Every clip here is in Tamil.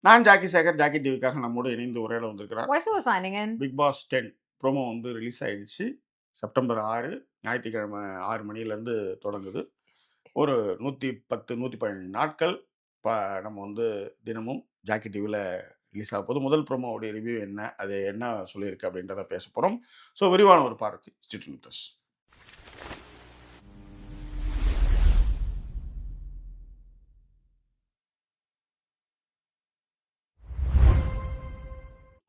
நான் ஜாக்கி சேகர், ஜாக்கி டிவிக்காக நம்மோடு இணைந்து உரையாட வந்திருக்கிறார். Why so signing in? Bigg Boss 10 promo வந்து ரிலீஸ் ஆயிடுச்சு. செப்டம்பர் 6 ஞாயிற்றுக்கிழமை 6 மணிலேருந்து தொடங்குது. Yes. ஒரு 110, 115 நாட்கள் நம்ம வந்து தினமும் ஜாக்கி டிவியில் ரிலீஸ் ஆக போகுது. முதல் ப்ரோமோவுடைய ரிவ்யூ என்ன, அது என்ன சொல்லியிருக்கு அப்படின்றத பேச போகிறோம். ஸோ விரிவான ஒரு பார்வை ஸ்டே வித் அஸ்.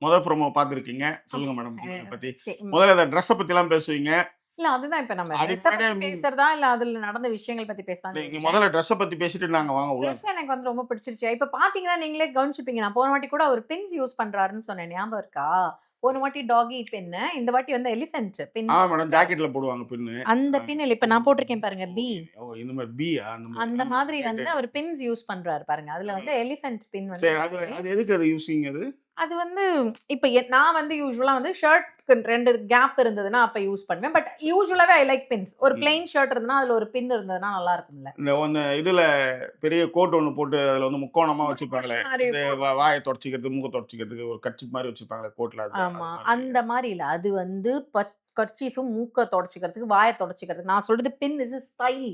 முதல் ப்ரோமோ பார்த்துருக்கீங்க. சொல்லுங்க மேடம் இதை பற்றி. முதல்ல இந்த ட்ரெஸ்ஸை பற்றிலாம் பேசுவீங்க. இல்ல அதுதான் இப்ப நம்ம பேசுறதா இல்ல அதுல நடந்த விஷயங்கள் பத்தி பேசலாம். நீங்க முதல்ல ட்ரெஸ்ஸை பத்தி பேசிட்டு நாங்க வாங்க உள்ள. ட்ரெஸ் எனக்கு வந்து ரொம்ப பிடிச்சிருச்சு. இப்ப பாத்தீங்கன்னா நீங்களே கவனிச்சுப்பீங்க. நான் போன வாட்டி கூட அவர் பின்ஸ் யூஸ் பண்றாருன்னு சொன்னேன், ஞாபகம் இருக்கா? போன வாட்டி டாகி பின்னு, இந்த வாட்டி வந்து எலிஃபென்ட் பின். மேடம் ஜாக்கெட்ல போடுவாங்க பின்னு. அந்த பின் இல்ல, இப்ப நான் போட்டிருக்கேன் பாருங்க, பி. இந்த மாதிரி பி அந்த மாதிரி வந்து அவர் பின்ஸ் யூஸ் பண்றாரு பாருங்க. அதுல வந்து எலிஃபென்ட் பின் வந்து. அது எதுக்கு அது யூசிங்? அது வந்து இப்ப நான் வந்து யூசுவலா வந்து ஷர்ட்க்கு 2 கேப் இருந்ததுன்னா அப்ப யூஸ் பண்ணுவேன். பட் யூசுவலாவே ஐ லைக் பின்ஸ். ஒரு பிளெயின் ஷர்ட் இருந்ததுன்னா அதுல ஒரு பின் இருந்ததுன்னா நல்லா இருக்கும்ல. இந்த இதுல பெரிய கோட் ஒன்று போட்டு அதுல வந்து முக்கோணமா வச்சுப்பாங்களே, வாயை தொடச்சிக்கிறதுக்கு மூக்க தொடச்சிக்கிறதுக்கு ஒரு கர்ச்சீஃப் மாதிரி வச்சுப்பாங்களே கோட்ல. ஆமா, அந்த மாதிரி இல்ல. அது வந்து கர்ச்சீஃப் மூக்க தொடச்சிக்கிறதுக்கு, வாயை தொடச்சிக்கிறதுக்கு. நான் சொல்றது பின் இஸ் ஸ்டைல்.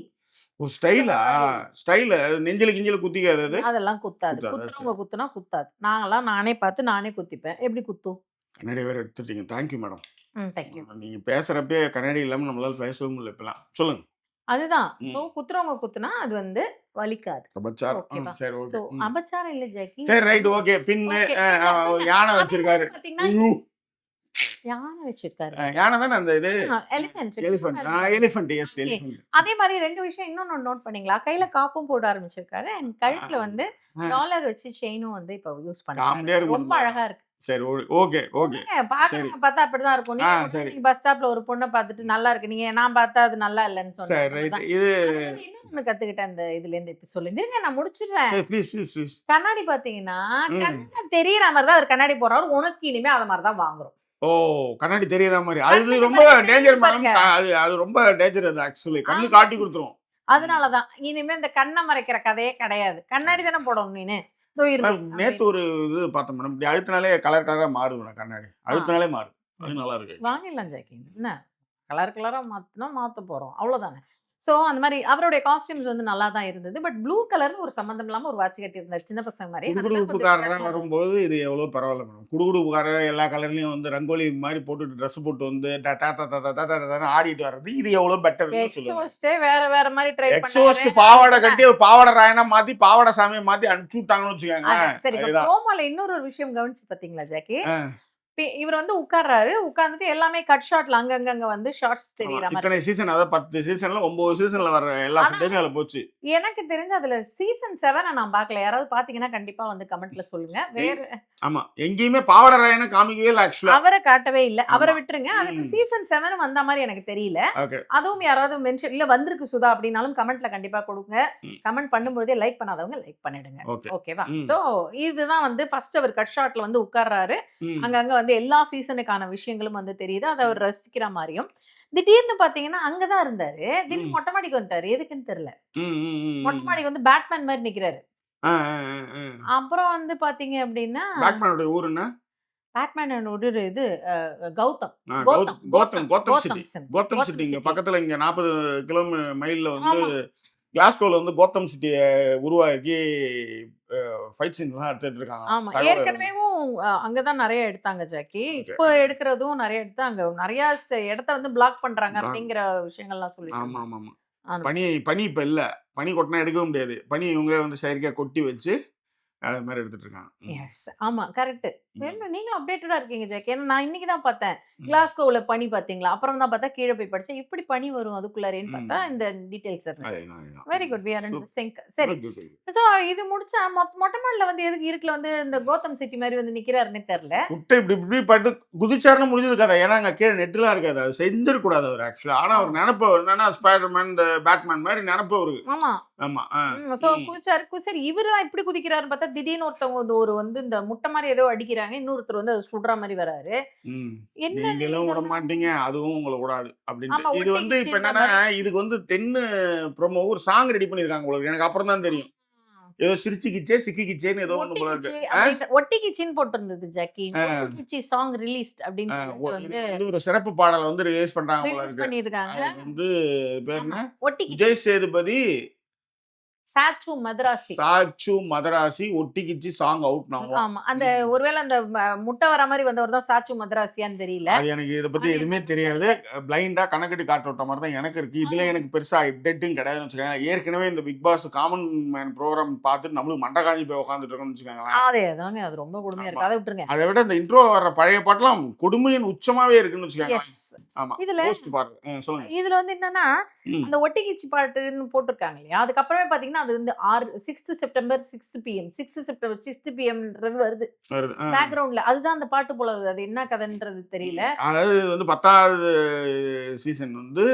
ஓ ஸ்டைலா? ஸ்டைல் நெஞ்சில கிஞ்சில குத்திக்காது அது? அதெல்லாம் குத்தாது. குத்துறவங்க குத்துனா குத்தாது. நாங்கெல்லாம் நானே பார்த்து நானே குத்திப்பேன். எப்படி குத்தும்? கண்ணாடி வேற எடுத்துட்டீங்க. Thank you madam. தேங்க்யூ. நீங்க பேசுறப்பே கண்ணாடி இல்லாம நம்மளால பேசவும் முடியல இப்பலாம். சொல்லுங்க. அதுதான். சோ குத்துறவங்க குத்துனா அது வந்து வலிக்காது. அபச்சாரம். சரி ஓகே. அபச்சாரம் இல்ல ஜாக்கி. சரி ரைட் ஓகே. பின்னு யானை வச்சிருக்காரு. யானை வச்சிருக்காரு. யானை தானே அந்த இது? எலிஃபென்ட். Elephant is elephant. அதே மாதிரி 2 விஷயம் இன்னொன்னு நோட் பண்ணீங்களா? கையில காப்பும் போட ஆரம்பிச்சிருக்காரு. அண்ட் கழுத்துல வந்து டாலர் வச்சு செயினும் வந்து இப்ப யூஸ் பண்றாரு. ரொம்ப அழகா இருக்கு. சரி ஓகே ஓகே. பாக்குறவங்க பார்த்தா அப்படிதான் இருக்கும். நீங்க பஸ் ஸ்டாப்ல ஒரு பொண்ணை பார்த்துட்டு நல்லா இருக்கு, நீங்க நான் பார்த்தா அது நல்லா இல்லன்னு சொன்னேன். இது இன்னொன்னு கத்துக்கிட்டேன் அந்த இதுல இருந்து. இப்ப சொல்லுங்க நான் முடிச்சிடுறேன். கண்ணாடி பாத்தீங்கன்னா கண்ணு தெரியற மாதிரி தான் அவர் கண்ணாடி போடுறாரு. உனக்கு இனிமே அத மாதிரி தான் வாங்குறோம். ஓ கண்ணாடி தெரியற மாதிரி. அது ரொம்ப டேஞ்சர் மேடம். அது ரொம்ப டேஞ்சர். அது ஆக்சுவலி கண்ணு காட்டி கொடுத்துரும். அதனாலதான் இனிமே இந்த கண்ணை மறைக்கிற கதையே கிடையாது. கண்ணாடி தானே போடணும் நீனு. நேத்து ஒரு இது பார்த்தேன் மேடம். இப்படி அழுத்தினாலே கலர் கலரா மாறுது கண்ணாடி. அழுத்தினாலே மாறுது. அது நல்லா இருக்கு. வாங்கிடலாம் ஜாக்கி. என்ன கலர் கலரா மாத்தினா மாத்த போறோம், அவ்வளவுதானே. ஸோ அந்த மாதிரி அவருடைய காஸ்டியூம்ஸ் வந்து நல்லா தான் இருந்தது. பட் ப்ளூ கலர்னு ஒரு சம்மந்தம் இல்லாமல் ஒரு வாட்ச் கட்டி இருந்தார், சின்ன பசங்க மாதிரி. குடுகுடுப்புக்காரராக வரும்போது இது எவ்வளோ பரவாயில்ல மேடம். குடுகுடுப்புக்காரர் எல்லா கலர்லையும் வந்து ரங்கோலி மாதிரி போட்டுட்டு ட்ரெஸ் போட்டு வந்து ஆடிட்டு வர்றது இது எவ்வளோ பெட்டர். எக்ஸோஸ்டே வேற வேற மாதிரி ட்ரை பண்ணி எக்ஸோஸ்ட் பாவாடை கட்டி பாவாடை ராயனா மாத்தி பாவாடை சாமியை மாத்தி அனுப்பிச்சு விட்டாங்கன்னு வச்சுக்கோங்க. சரி, ப்ரோமோல இன்னொரு விஷயம் கவனிச்சு பாத்தீங்களா ஜாக்கி? இவர் வந்து உட்கார்றாரு, உட்கார்ந்துட்டு எல்லாமே கட் ஷாட்ல அங்கங்க வந்து ஷார்ட்ஸ் தெரியற மாதிரி. இத்தனை சீசன், அத 10 சீசன்ல 9 சீசன்ல வர எல்லா ஃபுட்டேஜும் அதுல போச்சு. எனக்கு தெரிஞ்ச அதுல சீசன் 7 நான் பார்க்கல. யாராவது பாத்தீங்கன்னா கண்டிப்பா வந்து கமெண்ட்ல சொல்லுங்க. வேற ஆமா எங்கேயுமே பாவாடை ராயனை காமிக்கவே இல்ல. ஆக்சுவலா அவரை காட்டவே இல்ல. அவரை விட்டுருங்க. அதுக்கு சீசன் 7 வந்த மாதிரி எனக்கு தெரியல. அதுவும் யாராவது மென்ஷன் இல்ல வந்திருக்கு சுதா அப்படினாலும் கமெண்ட்ல கண்டிப்பா கொடுங்க. கமெண்ட் பண்ணும்போதே லைக் பண்ணாதவங்க லைக் பண்ணிடுங்க. ஓகேவா? சோ இதுதான் வந்து ஃபர்ஸ்ட் அவர் கட் ஷாட்ல வந்து உட்கார்றாரு. அங்கங்க வந்து எல்லா சீசனுக்கான விஷயங்களும் வந்து தெரியுது. அதை அவர் ரசிக்கிற மாதிரியும். திடீர்னு பாத்தீங்கன்னா அங்கதான் இருந்தாரு. திடீர்னு மொட்டை மாடிக்கு வந்துட்டாரு. எதுக்குன்னு தெரியல. மொட்டை மாடிக்கு வந்து பேட்மேன் மாதிரி நிக்கிறாரு. அப்புறம் வந்து பாத்தீங்க அப்படின்னா பேட்மேனோட ஊர் என்ன? பேட்மேனோட இது கௌதம் சிட்டி. இங்க பக்கத்துல இங்க 40 மைல்ல வந்து கிளாஸ்கோல வந்து கோத்தம் சிட்டியை உருவாக்கி ஃபைட் சீன்லாம் எடுத்துட்டு இருக்காங்க. ஆமா, ஏற்கனவே அங்கதான் நிறைய எடுத்தாங்க ஜாக்கி. இப்போ எடுக்கிறதும் நிறைய எடுத்து அங்க நிறைய இடத்த வந்து பிளாக் பண்றாங்க அப்படிங்கிற விஷயங்கள்லாம் சொல்லி. ஆமா ஆமா ஆமா. பனி இப்ப இல்ல. பனி கொட்டினா எடுக்கவே முடியாது. பனி இவங்களே வந்து செயற்கையா கொட்டி வச்சு அது மாதிரி எடுத்துட்டு இருக்காங்க. எஸ் ஆமா கரெக்ட். நீங்களும் அப்டேட்டடா இருக்கீங்க ஜாக்கி. ஏன்னா நான் இன்னைக்கு தான் பார்த்தேன் கிளாஸ்கோவில் பனி பார்த்தீங்களா. அப்புறம் தான் பார்த்தா கீழே போய் படிச்சேன். இப்படி பனி வரும் அதுக்குள்ளாரேன்னு பார்த்தா இந்த details very good. We are in the sync. சரி, ஸோ இது முடிச்சா மொட்டை மாடியில் வந்து எதுக்கு இருக்குல வந்து இந்த கோத்தம் சிட்டி மாதிரி வந்து நிக்கிறாருன்னு தெரியல. விட்டு இப்படி இப்படி பட்டு குதிச்சாருன்னு முடிஞ்சது கதை. ஏன்னா அங்கே கீழே நெட்டுலாம் இருக்காது. அது செஞ்சிடக்கூடாது அவர் ஆக்சுவலா. ஆனால் அவர் நினப்பு என்னன்னா ஸ்பைடர்மேன் இந்த பேட்மேன் மாதிரி நினப்பு அவருக்கு. ஆமா ஆமா. ஸோ குதிச்சாரு. சரி இவரு தான் இப்படி குதிக்கிறாருன்னு பார்த்தா திடீர்னு ஒருத்தவங்க ஒரு வந்து இந்த முட்டை மாதிரி ஏதோ அடிக்கிறாங்க. இன்னொருத்தர் வந்து அது சுடுற மாதிரி வராரு. நீங்களும் விட மாட்டீங்க, அதுவும் உங்களை விடாது அப்படின்னு. இது வந்து இப்ப என்னன்னா இதுக்கு வந்து தென்னு ப்ரோமோ ஒரு சாங் ரெடி பண்ணிருக்காங்க உங்களுக்கு. எனக்கு அப்புறம் தான் தெரியும். ஏதோ சிரிச்சுக்கிச்சே சிக்கிக்கிச்சேன்னு ஏதோ ஒண்ணு போல இருக்கு. ஒட்டிக்கிச்சின்னு போட்டிருந்தது ஜாக்கி. ஒட்டிக்கிச்சி சாங் ரிலீஸ்ட் அப்படின்னு இது வந்து வந்து ஒரு சிறப்பு பாடலை வந்து ரிலீஸ் பண்றாங்க போல ரிலீஸ் இருக்கு. பண்ணிருக்காங்க. அது வந்து பேர் என்ன? ஒட்டிக்கிச்சி விஜய் சேதுபதி சாச்சு மதராசி. சாச்சு மதராசி ஒட்டிக்கிச்சி சாங் அவுட் நவ. ஆமா. அந்த ஒருவேளை அந்த முட்டை வர மாதிரி வந்தவர் தான் சாச்சு மதராசியான்னு தெரியல. அது எனக்கு இதை பத்தி எதுவுமே தெரியாது. பிளைண்டா கணக்கெட்டி காட்ட விட்ட மாதிரி தான் எனக்கு இருக்கு. இதுல எனக்கு பெருசா அப்டேட்டும் கிடையாதுன்னு வச்சுக்கோங்க. ஏற்கனவே இந்த Bigg Boss common man program பார்த்துட்டு நம்மளுக்கு மண்டை காஞ்சி போய் உட்காந்துட்டு இருக்கோம்னு வச்சுக்கோங்களேன். அதேதாங்க, அது ரொம்ப கொடுமையா இருக்கு. அதை விட்டுருங்க. அதை விட இந்த இன்ட்ரோ வர்ற பழைய பாட்டெல்லாம் கொடுமையின் உச்சமாவே இருக்குன்னு வச்சுக்கோங்க. ஆமா, இதுல பாருங்க சொல்லுங்க. இதுல வந்து என்னன்னா அந்த ஒட்டிக்கிச்சி பாட்டுன்னு போட்டிருக்காங்க இல்லையா, அதுக்கப்புறமே பாத்தீங்கன்னா அது வந்து 6 செப்டம்பர் 6 PM 6 செப்டம்பர் 6 PMன்றது வருது பேக்ரவுண்ட்ல. அதுதான் அந்த பாட்டு போல. அது என்ன கதைன்றது தெரியல. அதாவது வந்து 10வது சீசன் வந்து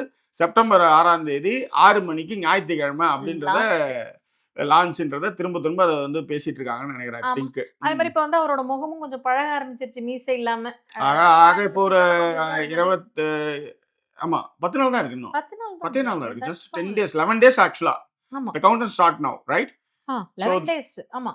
செப்டம்பர் 6ஆம் தேதி 6 மணிக்கு ஞாயிற்றுக்கிழமை அப்படின்றத லான்ச்ன்றத திரும்ப அதை வந்து பேசிட்டு இருக்காங்கன்னு நினைக்கிறேன். அதே மாதிரி இப்ப வந்து அவரோட முகமும் கொஞ்சம் பழக ஆரம்பிச்சிருச்சு, மீசை இல்லாம. ஆக இப்போ ஒரு 20 ஆமா 10 நாள் தான் இருக்கு. இன்னும் 10 நாள் தான் இருக்கு. ஜஸ்ட் 10 days 11 days ஆக்சுவலா. The countdown start now, right? 11 days. ஆமா.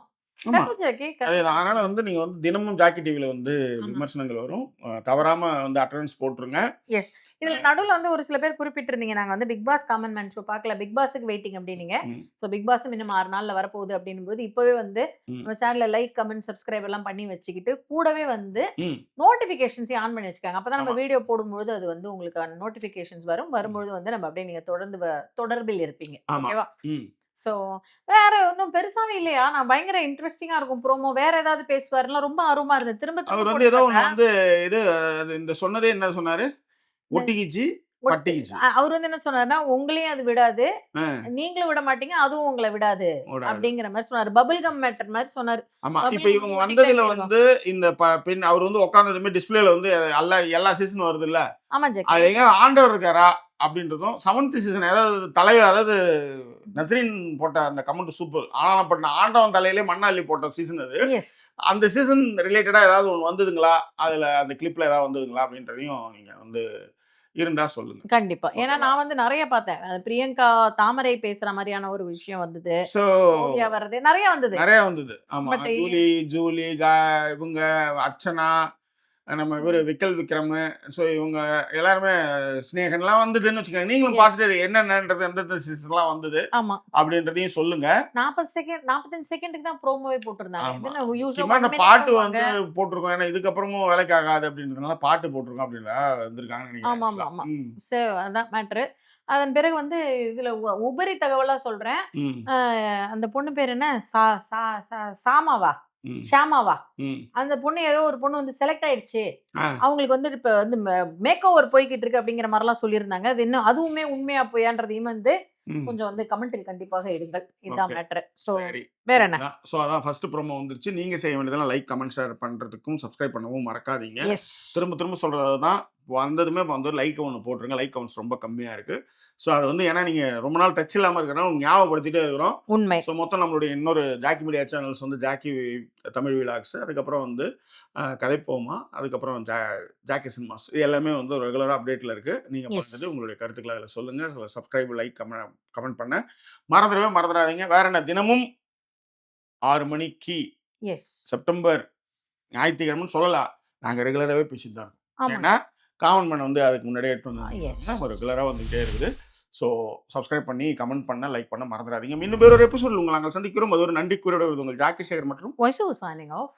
அதனால வந்து நீங்க வந்து தினமும் ஜாக்கி டிவில வந்து விமர்சனங்கள் வரும். தவறாம வந்து அட்டெண்டன்ஸ் போட்டுருங்க. எஸ். இதுல நடுவுல வந்து ஒரு சில பேர் குறிப்பிட்டிருந்தீங்க, நாங்க வந்து Bigg Boss common man show பார்க்கல, பிக் பாஸுக்கு வெயிட்டிங் அப்படின்னீங்க. ஸோ பிக் பாஸும் இன்னும் 6 நாள்ல வரப்போகுது அப்படின்னும்போது இப்பவே வந்து நம்ம சேனல்ல லைக் கமெண்ட் சப்ஸ்கிரைப் எல்லாம் பண்ணி வச்சுக்கிட்டு கூடவே வந்து நோட்டிபிகேஷன்ஸையும் ஆன் பண்ணி வச்சுக்காங்க. அப்பதான் நம்ம வீடியோ போடும்போது அது வந்து உங்களுக்கு நோட்டிபிகேஷன்ஸ் வரும்போது வந்து நம்ம அப்படியே நீங்க தொடர்பில் இருப்பீங்க. ஓகேவா? ஸோ வேற ஒன்றும் பெருசாவே இல்லையா? நான் பயங்கர இன்ட்ரெஸ்டிங்கா இருக்கும் ப்ரோமோ. வேற ஏதாவது பேசுவாருலாம், ரொம்ப ஆர்வமா இருந்தது. திரும்ப அவர் வந்து ஏதோ ஒன்று வந்து இது இந்த சொன்னதே என்ன சொன்னாரு? ஒட்டிக்கிச்சு பட்டிக்கிச்சு. அவர் வந்து என்ன சொன்னாருன்னா, உங்களையும் அது விடாது, நீங்களும் விட மாட்டீங்க, அதுவும் உங்களை விடாது அப்படிங்கிற மாதிரி சொன்னாரு. பபிள் கம் மேட்டர் மாதிரி சொன்னாரு. ஆமா. இப்ப இவங்க வந்ததுல வந்து இந்த பெண் அவர் வந்து உட்கார்ந்ததுமே டிஸ்பிளேல வந்து எல்லா சீசனும் வருது இல்ல. ஆமா ஜாக்கி. அது எங்க ஆண்டவர் இருக்காரா அப்படின்றதும் 7th சீசன் ஏதாவது தலைவர், அதாவது நஸ்ரீன் போட்ட அந்த கமெண்ட் சூப்பர். ஆனாப்பட்ட ஆண்டவன் தலையிலே மண்ணாளி போட்ட சீசன் அது. அந்த சீசன் ரிலேட்டடா ஏதாவது ஒன்று வந்ததுங்களா, அதுல அந்த கிளிப்ல ஏதாவது வந்ததுங்களா அப்படின்றதையும் நீங்க வந்து இருந்தா சொல்லுங்க. கண்டிப்பா. ஏன்னா நான் வந்து நிறைய பார்த்தேன். பிரியங்கா தாமரை பேசுற மாதிரியான ஒரு விஷயம் வந்தது. வர்றது நிறைய வந்தது. ஆமா. ஜூலி இவங்க அர்ச்சனா, நம்ம இவர் விக்கல் விக்ரம், ஸோ இவங்க எல்லாருமே ஸ்னேகன்லாம் வந்ததுன்னு வச்சுக்கோங்க. நீங்களும் பார்த்துட்டு என்னென்னன்றது எந்தெந்த சீசன்லாம் வந்தது அப்படின்றதையும் சொல்லுங்க. 45 செகண்டுக்கு தான் ப்ரோமோவே போட்டிருந்தாங்க. அந்த பாட்டு வந்து போட்டிருக்கோம். ஏன்னா இதுக்கப்புறமும் வேலைக்கு ஆகாது அப்படின்றதுனால பாட்டு போட்டிருக்கோம் அப்படின்னா வந்திருக்காங்கன்னு நினைக்கிறேன். அதான் மேட்ரு. அதன் பிறகு வந்து இதுல உபரி தகவலா சொல்றேன். அந்த பொண்ணு பேர் என்ன, சாமாவா ஷாமாவா, அந்த பொண்ணு ஏதோ ஒரு பொண்ணு வந்து செலக்ட் ஆயிடுச்சு, அவங்களுக்கு வந்து இப்ப வந்து மேக் ஓவர் போய்கிட்டு இருக்கு அப்படிங்கிற மாதிரி எல்லாம் சொல்லியிருந்தாங்க. அது இன்னும் அதுவுமே உண்மையா போயான்றதையும் வந்து கொஞ்சம் வந்து கமெண்டில் கண்டிப்பாக இடுங்கள். இதுதான் மேட்டர். சோ வேற என்ன? சோ அதான் ஃபர்ஸ்ட் ப்ரோமோ வந்துருச்சு. நீங்க செய்ய வேண்டியதெல்லாம் லைக் கமெண்ட் ஷேர் பண்றதுக்கும் சப்ஸ்கிரைப் பண்ணவும் மறக்காதீங்க. திரும்ப சொல்றதுதான், வந்ததுமே வந்து லைக் ஒன்று போட்டுருங்க. லைக் கமெண்ட்ஸ் ரொம்ப கம்மியா இருக்கு. ஸோ அது வந்து ஏன்னா நீங்க ரொம்ப நாள் டச் இல்லாமல் இருக்கிறோம், ஞாபகப்படுத்திட்டே இருக்கிறோம். உண்மை. ஸோ மொத்தம் நம்மளுடைய இன்னொரு ஜாக்கி மீடியா சேனல்ஸ் வந்து ஜாக்கி தமிழ் விலாக்ஸ், அதுக்கப்புறம் வந்து கதைப்போமா, அதுக்கப்புறம் ஜாக்கி சினிமாஸ், இது எல்லாமே வந்து ரெகுலராக அப்டேட்டில் இருக்குது. நீங்கள் பார்த்துட்டு உங்களுடைய கருத்துக்களை அதில் சொல்லுங்கள். சப்ஸ்கிரைப் லைக் கமெண்ட் பண்ண மறந்துடாதீங்க. வேற என்ன, தினமும் 6 மணிக்கு செப்டம்பர் ஞாயிற்றுக்கிழமைன்னு சொல்லலாம், நாங்கள் ரெகுலராகவே பேசிட்டு தான் இருக்கோம். ஏன்னா காமன் மேன் வந்து அதுக்கு முன்னாடியே எடுத்து ரெகுலராக வந்துகிட்டே இருக்குது. ஸோ சப்ஸ்கிரைப் பண்ணி கமெண்ட் பண்ண லைக் பண்ண மறந்துடாதீங்க. இன்னும் வேற ஒரு எபிசோட் உங்களை நாங்கள் சந்திக்கிறோம். அது ஒரு நன்றி கூறியோட உங்கள் ஜாக்கி சேகர் மற்றும் வாய்ஸ் ஓவர் சைனிங் ஆஃப்.